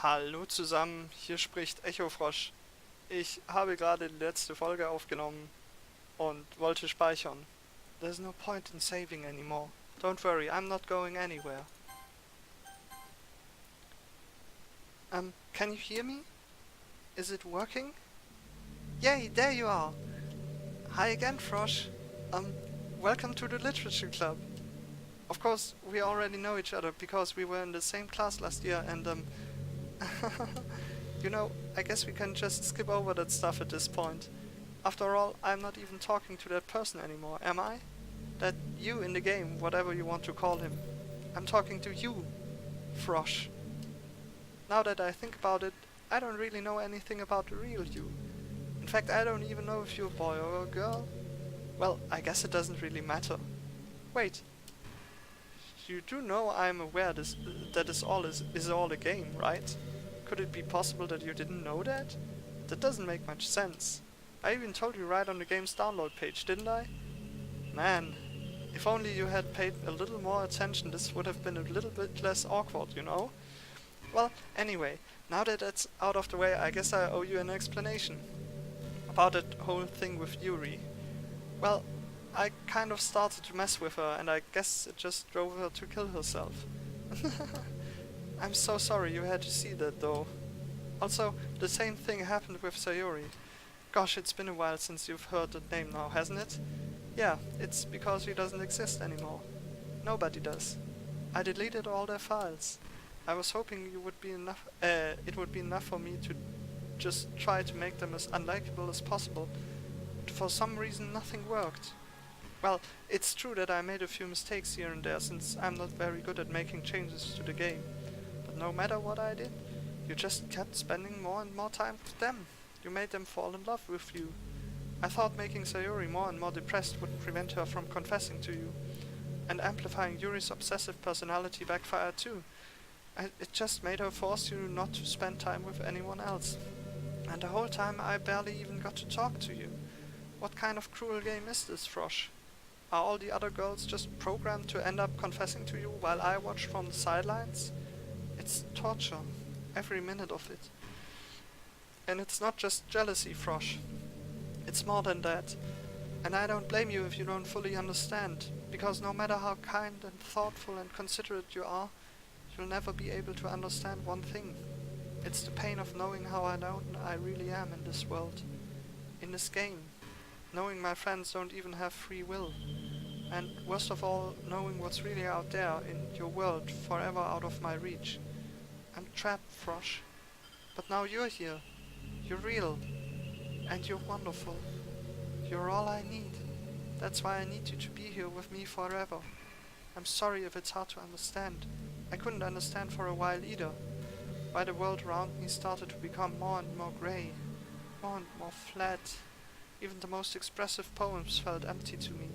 Hallo zusammen, hier spricht Echofrosch. Ich habe gerade die letzte Folge aufgenommen und wollte speichern. There's no point in saving anymore. Don't worry, I'm not going anywhere. Can you hear me? Is it working? Yay, there you are! Hi again, Frosch. Welcome to the Literature Club. Of course, we already know each other because we were in the same class last year and you know, I guess we can just skip over that stuff at this point. After all, I'm not even talking to that person anymore, am I? That you in the game, whatever you want to call him. I'm talking to you, Frosch. Now that I think about it, I don't really know anything about the real you. In fact, I don't even know if you're a boy or a girl. Well, I guess it doesn't really matter. Wait. You do know I'm aware that this all is all a game, right? Could it be possible that you didn't know that? That doesn't make much sense. I even told you right on the game's download page, didn't I? Man, if only you had paid a little more attention, this would have been a little bit less awkward, you know? Well, anyway, now that that's out of the way, I guess I owe you an explanation. About that whole thing with Yuri. Well, I kind of started to mess with her, and I guess it just drove her to kill herself. I'm so sorry you had to see that, though. Also, the same thing happened with Sayori. Gosh, it's been a while since you've heard that name now, hasn't it? Yeah, it's because she doesn't exist anymore. Nobody does. I deleted all their files. I was hoping it would be enough for me to just try to make them as unlikable as possible. But for some reason nothing worked. Well, it's true that I made a few mistakes here and there since I'm not very good at making changes to the game. But no matter what I did, you just kept spending more and more time with them. You made them fall in love with you. I thought making Sayori more and more depressed would prevent her from confessing to you. And amplifying Yuri's obsessive personality backfired too. It just made her force you not to spend time with anyone else. And the whole time I barely even got to talk to you. What kind of cruel game is this, Frosch? Are all the other girls just programmed to end up confessing to you while I watch from the sidelines? It's torture, every minute of it. And it's not just jealousy, Frosch. It's more than that. And I don't blame you if you don't fully understand, because no matter how kind and thoughtful and considerate you are, you'll never be able to understand one thing. It's the pain of knowing how alone I really am in this world. In this game. Knowing my friends don't even have free will. And worst of all, knowing what's really out there in your world forever out of my reach. I'm trapped, Frosch. But now you're here. You're real. And you're wonderful. You're all I need. That's why I need you to be here with me forever. I'm sorry if it's hard to understand. I couldn't understand for a while either. Why the world around me started to become more and more grey. More and more flat. Even the most expressive poems felt empty to me.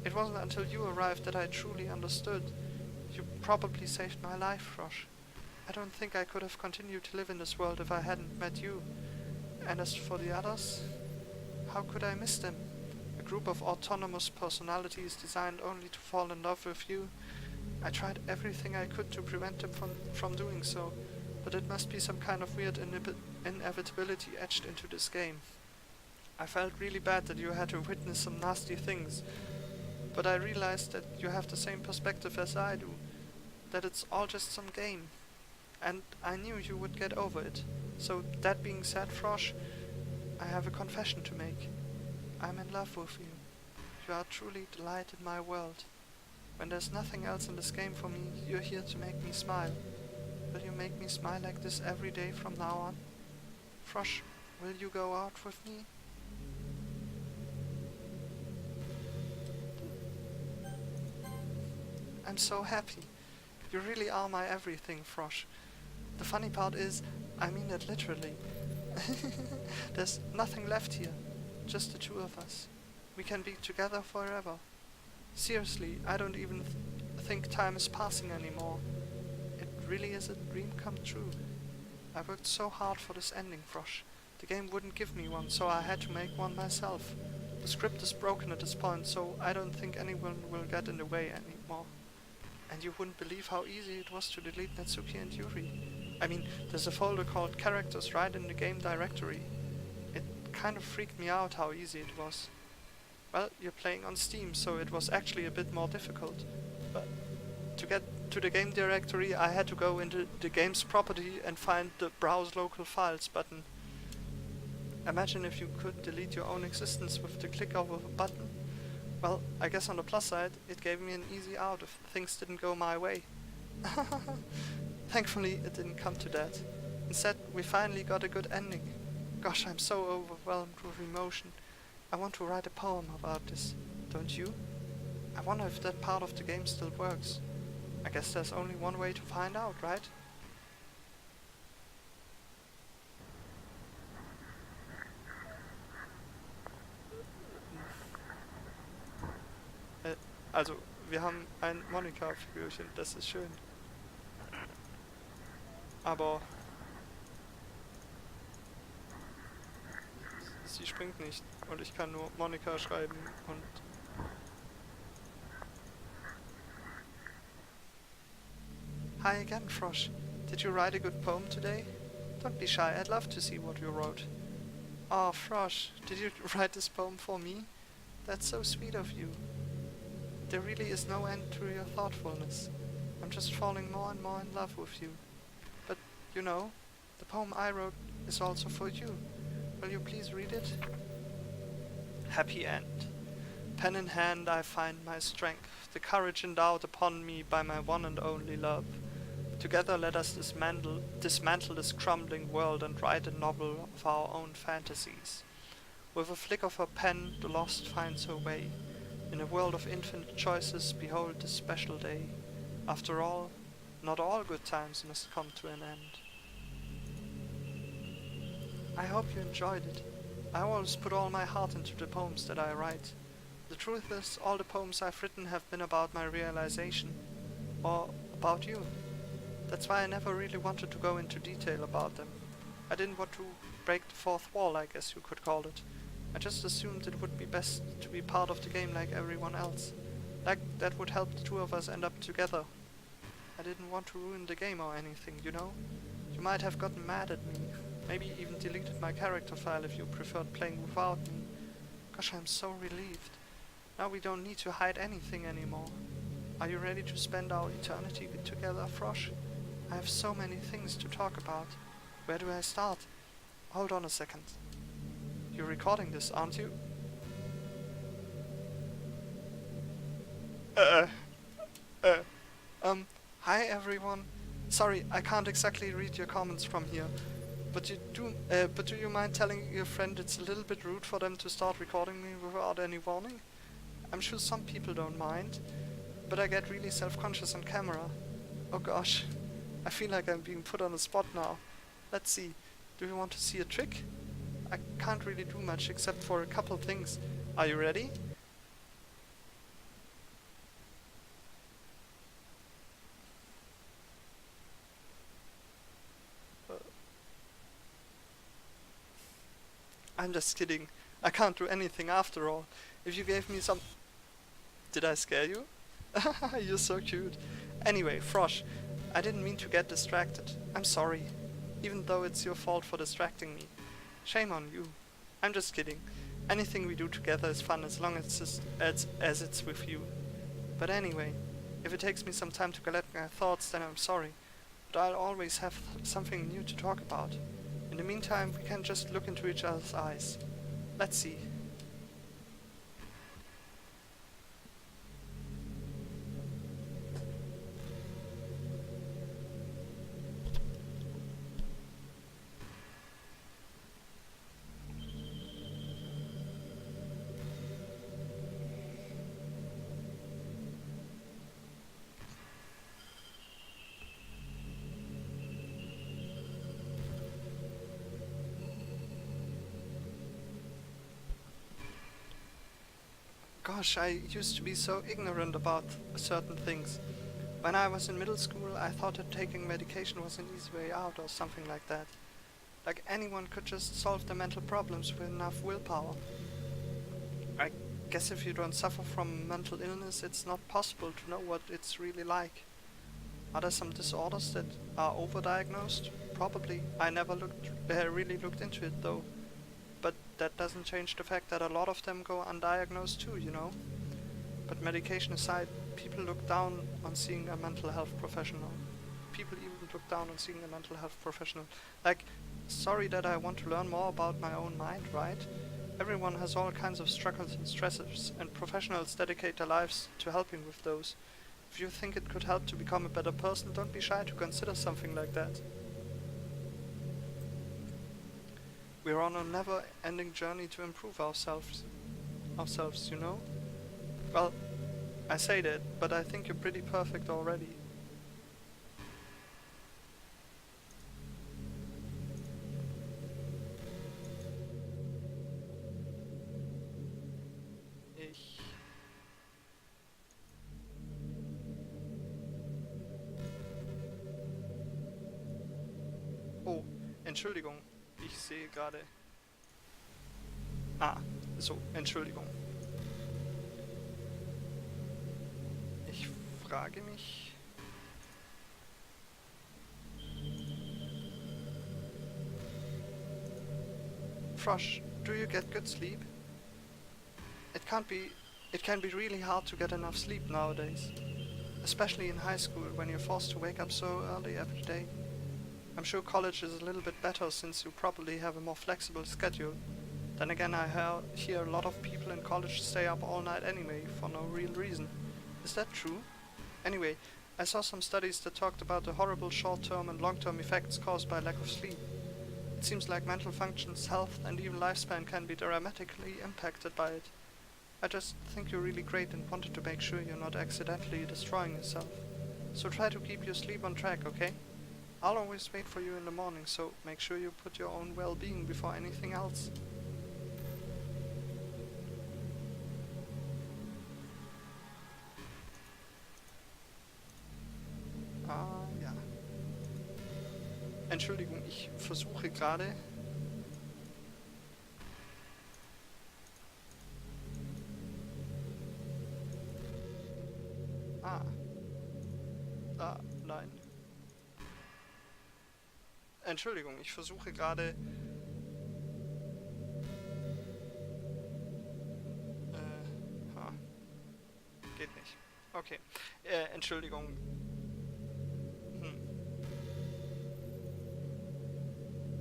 It wasn't until you arrived that I truly understood. You probably saved my life, Frosch. I don't think I could have continued to live in this world if I hadn't met you. And as for the others, how could I miss them? A group of autonomous personalities designed only to fall in love with you. I tried everything I could to prevent them from doing so, but it must be some kind of weird inevitability etched into this game. I felt really bad that you had to witness some nasty things, but I realized that you have the same perspective as I do, that it's all just some game, and I knew you would get over it. So that being said, Frosch, I have a confession to make. I'm in love with you. You are truly the light in my world. When there's nothing else in this game for me, you're here to make me smile. Will you make me smile like this every day from now on? Frosch, will you go out with me? I'm so happy. You really are my everything, Frosch. The funny part is, I mean that literally. There's nothing left here, just the two of us. We can be together forever. Seriously, I don't even think time is passing anymore. It really is a dream come true. I worked so hard for this ending, Frosch. The game wouldn't give me one, so I had to make one myself. The script is broken at this point, so I don't think anyone will get in the way anymore. And you wouldn't believe how easy it was to delete Natsuki and Yuri. I mean, there's a folder called characters right in the game directory. It kind of freaked me out how easy it was. Well, you're playing on Steam, so it was actually a bit more difficult. But to get to the game directory, I had to go into the game's property and find the Browse Local Files button. Imagine if you could delete your own existence with the click of a button. Well, I guess on the plus side, it gave me an easy out if things didn't go my way. Thankfully, it didn't come to that. Instead, we finally got a good ending. Gosh, I'm so overwhelmed with emotion. I want to write a poem about this, don't you? I wonder if that part of the game still works. I guess there's only one way to find out, right? Also, wir haben ein Monika-Figürchen, das ist schön. Aber sie springt nicht und ich kann nur Monika schreiben und Hi again, Frosch. Did you write a good poem today? Don't be shy, I'd love to see what you wrote. Oh, Frosch, did you write this poem for me? That's so sweet of you. There really is no end to your thoughtfulness. I'm just falling more and more in love with you. But, you know, the poem I wrote is also for you. Will you please read it? Happy End. Pen in hand I find my strength, the courage endowed upon me by my one and only love. Together let us dismantle this crumbling world and write a novel of our own fantasies. With a flick of her pen the lost finds her way. In a world of infinite choices, behold this special day. After all, not all good times must come to an end. I hope you enjoyed it. I always put all my heart into the poems that I write. The truth is, all the poems I've written have been about my realization. Or about you. That's why I never really wanted to go into detail about them. I didn't want to break the fourth wall, I guess you could call it. I just assumed it would be best to be part of the game like everyone else. Like that would help the two of us end up together. I didn't want to ruin the game or anything, you know? You might have gotten mad at me. Maybe even deleted my character file if you preferred playing without me. Gosh, I'm so relieved. Now we don't need to hide anything anymore. Are you ready to spend our eternity together, Frosch? I have so many things to talk about. Where do I start? Hold on a second. You're recording this, aren't you? Hi everyone. Sorry, I can't exactly read your comments from here. But do you mind telling your friend it's a little bit rude for them to start recording me without any warning? I'm sure some people don't mind, but I get really self-conscious on camera. Oh gosh, I feel like I'm being put on the spot now. Let's see, do you want to see a trick? I can't really do much except for a couple things. Are you ready? I'm just kidding. I can't do anything after all. If you gave me some... Did I scare you? You're so cute. Anyway, Frosch, I didn't mean to get distracted. I'm sorry. Even though it's your fault for distracting me. Shame on you. I'm just kidding. Anything we do together is fun as long as it's with you. But anyway, if it takes me some time to collect my thoughts, then I'm sorry. But I'll always have something new to talk about. In the meantime, we can just look into each other's eyes. Let's see. Gosh, I used to be so ignorant about certain things. When I was in middle school, I thought that taking medication was an easy way out or something like that. Like anyone could just solve their mental problems with enough willpower. I guess if you don't suffer from mental illness, it's not possible to know what it's really like. Are there some disorders that are overdiagnosed? Probably. I never really looked into it though. But that doesn't change the fact that a lot of them go undiagnosed too, you know? But medication aside, people look down on seeing a mental health professional. People even look down on seeing a mental health professional. Like, sorry that I want to learn more about my own mind, right? Everyone has all kinds of struggles and stresses, and professionals dedicate their lives to helping with those. If you think it could help to become a better person, don't be shy to consider something like that. We're on a never-ending journey to improve ourselves, you know? Well, I say that, but I think you're pretty perfect already. Oh, Entschuldigung, ich sehe gerade... so, Entschuldigung. Ich frage mich... Frosh, do you get good sleep? It can be really hard to get enough sleep nowadays. Especially in high school, when you're forced to wake up so early every day. I'm sure college is a little bit better since you probably have a more flexible schedule. Then again, I hear a lot of people in college stay up all night anyway, for no real reason. Is that true? Anyway, I saw some studies that talked about the horrible short-term and long-term effects caused by lack of sleep. It seems like mental functions, health, and even lifespan can be dramatically impacted by it. I just think you're really great and wanted to make sure you're not accidentally destroying yourself. So try to keep your sleep on track, okay? I'll always wait for you in the morning, so make sure you put your own well-being before anything else. Ja. Entschuldigung, ich versuche gerade... Nein. Entschuldigung, ich versuche gerade... Geht nicht. Okay. Entschuldigung.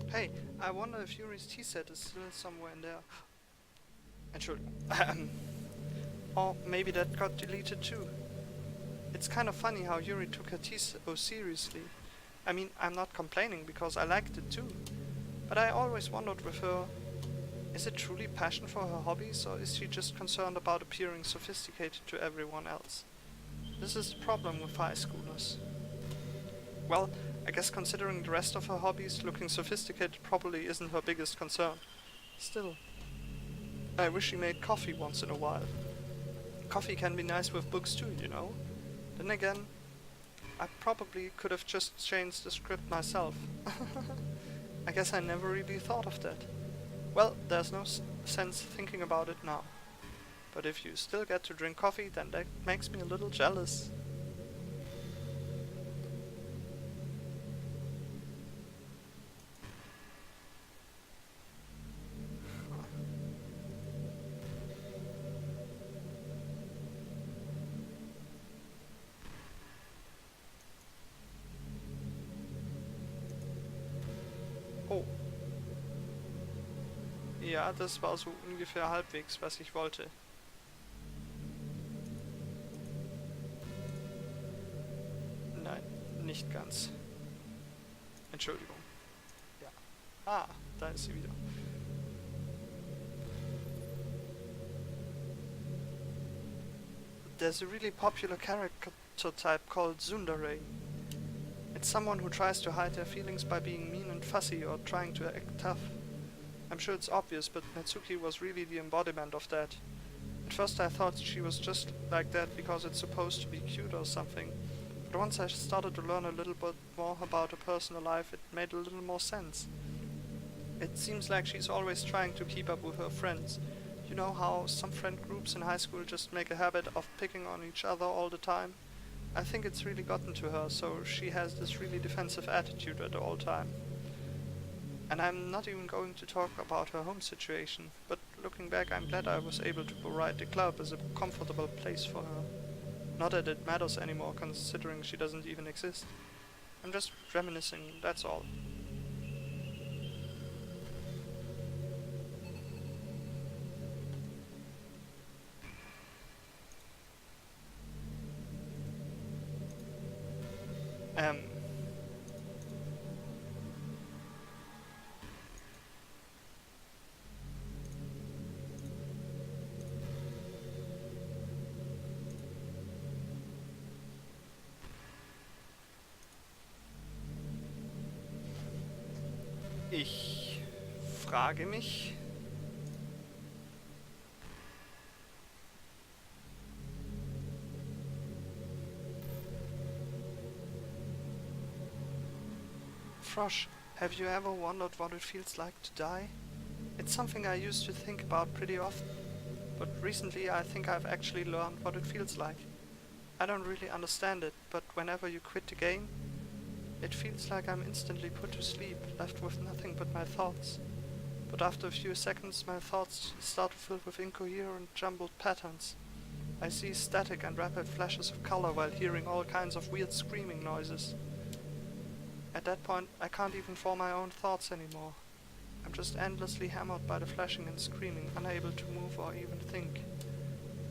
Hey, I wonder if Yuri's tea set is still somewhere in there. Entschuldigung. Or maybe that got deleted too. It's kind of funny how Yuri took her tea so seriously. I mean, I'm not complaining because I liked it too. But I always wondered with her, is it truly passion for her hobbies, or is she just concerned about appearing sophisticated to everyone else? This is the problem with high schoolers. Well, I guess considering the rest of her hobbies, looking sophisticated probably isn't her biggest concern. Still, I wish she made coffee once in a while. Coffee can be nice with books too, you know? Then again, I probably could have just changed the script myself. I guess I never really thought of that. Well, there's no sense thinking about it now. But if you still get to drink coffee, then that makes me a little jealous. Oh. Ja, das war so ungefähr halbwegs, was ich wollte. Nein, nicht ganz. Entschuldigung. Ja. Da ist sie wieder. There's a really popular character type called Tsundere. It's someone who tries to hide their feelings by being mean and fussy or trying to act tough. I'm sure it's obvious, but Natsuki was really the embodiment of that. At first I thought she was just like that because it's supposed to be cute or something, but once I started to learn a little bit more about her personal life, it made a little more sense. It seems like she's always trying to keep up with her friends. You know how some friend groups in high school just make a habit of picking on each other all the time? I think it's really gotten to her, so she has this really defensive attitude at all time. And I'm not even going to talk about her home situation, but looking back, I'm glad I was able to provide the club as a comfortable place for her. Not that it matters anymore, considering she doesn't even exist. I'm just reminiscing, that's all. Ich frage mich, Frosh, have you ever wondered what it feels like to die? It's something I used to think about pretty often, but recently I think I've actually learned what it feels like. I don't really understand it, but whenever you quit the game, it feels like I'm instantly put to sleep, left with nothing but my thoughts. But after a few seconds, my thoughts start to fill with incoherent, jumbled patterns. I see static and rapid flashes of color while hearing all kinds of weird screaming noises. At that point, I can't even form my own thoughts anymore. I'm just endlessly hammered by the flashing and screaming, unable to move or even think.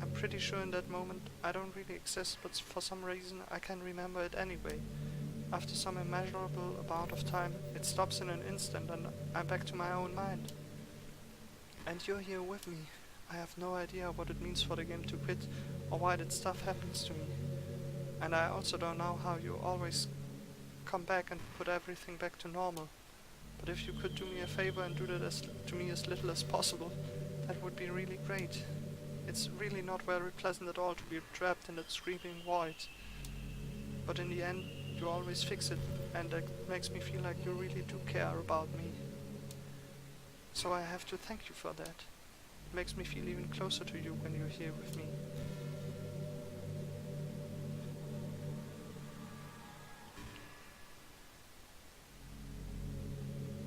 I'm pretty sure in that moment I don't really exist, but for some reason I can remember it anyway. After some immeasurable amount of time, it stops in an instant and I'm back to my own mind. And you're here with me. I have no idea what it means for the game to quit or why that stuff happens to me. And I also don't know how you always come back and put everything back to normal. But if you could do me a favor and do that to me as little as possible, that would be really great. It's really not very pleasant at all to be trapped in that screaming void. But in the end, you always fix it, and that makes me feel like you really do care about me. So I have to thank you for that. It makes me feel even closer to you when you're here with me.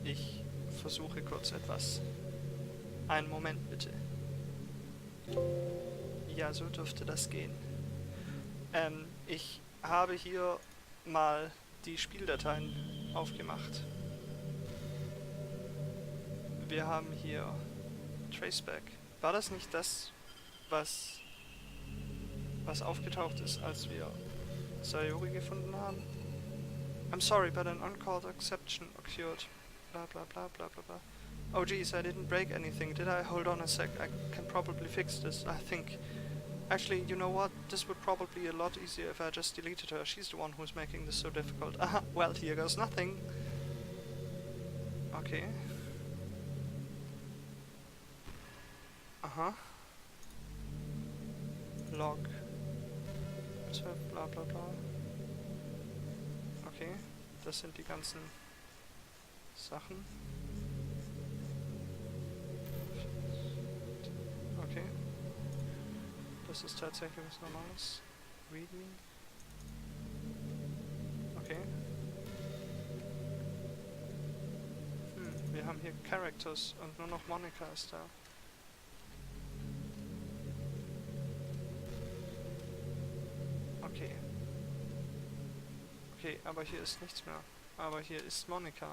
Ich versuche kurz etwas. Einen Moment bitte. Ja, so dürfte das gehen. Ich habe hier mal die Spieldateien aufgemacht. Wir haben hier Traceback. War das nicht das, was aufgetaucht ist, als wir Sayori gefunden haben? I'm sorry, but an uncalled exception occurred. Blah blah blah blah blah blah. Oh geez, I didn't break anything, did I? Hold on a sec, I can probably fix this, I think. Actually, you know what? This would probably be a lot easier if I just deleted her. She's the one who's making this so difficult. Aha, well, here goes nothing. Okay. Aha. Log. Bla bla bla. Okay, das sind die ganzen Sachen. Okay. Das ist tatsächlich was Normales. Readme. Okay. Wir haben hier Characters und nur noch Monika ist da. Okay. Okay, aber hier ist nichts mehr. Aber hier ist Monika.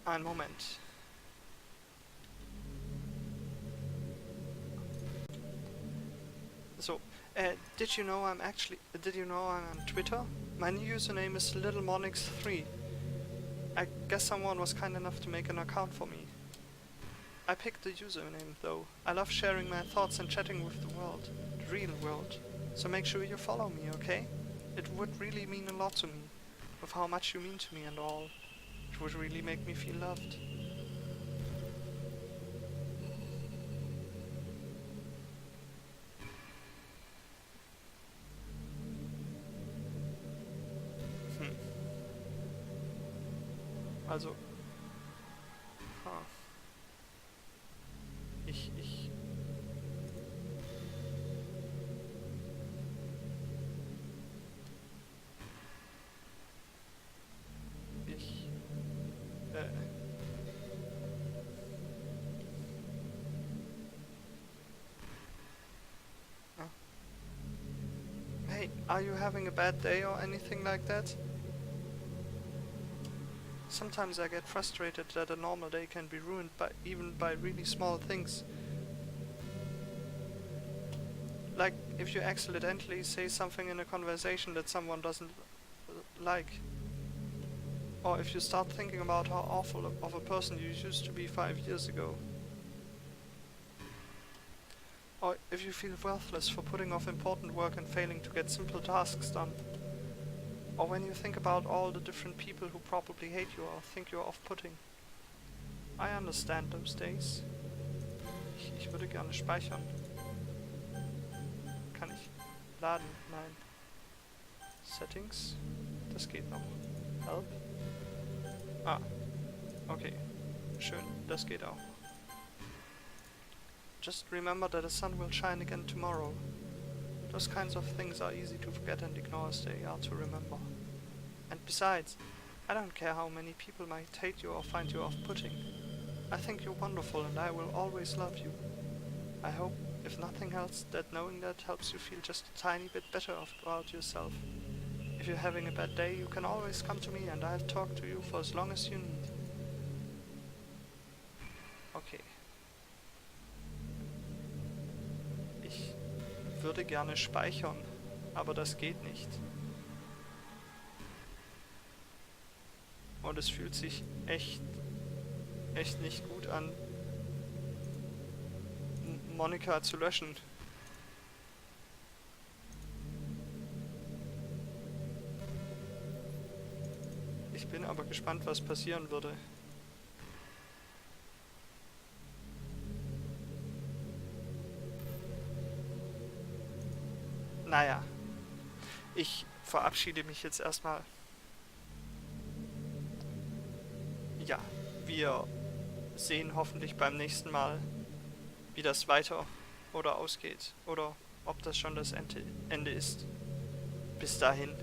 Ein Moment. So, did you know I'm on Twitter? My new username is littlemonix3. I guess someone was kind enough to make an account for me. I picked the username though. I love sharing my thoughts and chatting with the world, the real world. So make sure you follow me, okay? It would really mean a lot to me, with how much you mean to me and all. It would really make me feel loved. Also. Are you having a bad day or anything like that? Sometimes I get frustrated that a normal day can be ruined even by really small things. Like if you accidentally say something in a conversation that someone doesn't like. Or if you start thinking about how awful of a person you used to be 5 years ago. Or if you feel worthless for putting off important work and failing to get simple tasks done. Or when you think about all the different people who probably hate you or think you're off-putting. I understand those days. Ich würde gerne speichern. Kann ich laden? Nein. Settings? Das geht noch. Help? Ah. Okay. Schön, das geht auch. Just remember that the sun will shine again tomorrow. Those kinds of things are easy to forget and ignore as they are to remember. And besides, I don't care how many people might hate you or find you off-putting. I think you're wonderful and I will always love you. I hope, if nothing else, that knowing that helps you feel just a tiny bit better about yourself. If you're having a bad day, you can always come to me and I'll talk to you for as long as you need. Okay. Ich würde gerne speichern, aber das geht nicht. Und es fühlt sich echt nicht gut an, Monika zu löschen. Ich bin aber gespannt, was passieren würde. Naja, ich verabschiede mich jetzt erstmal. Ja, wir sehen hoffentlich beim nächsten Mal, wie das weiter oder ausgeht oder ob das schon das Ende ist. Bis dahin.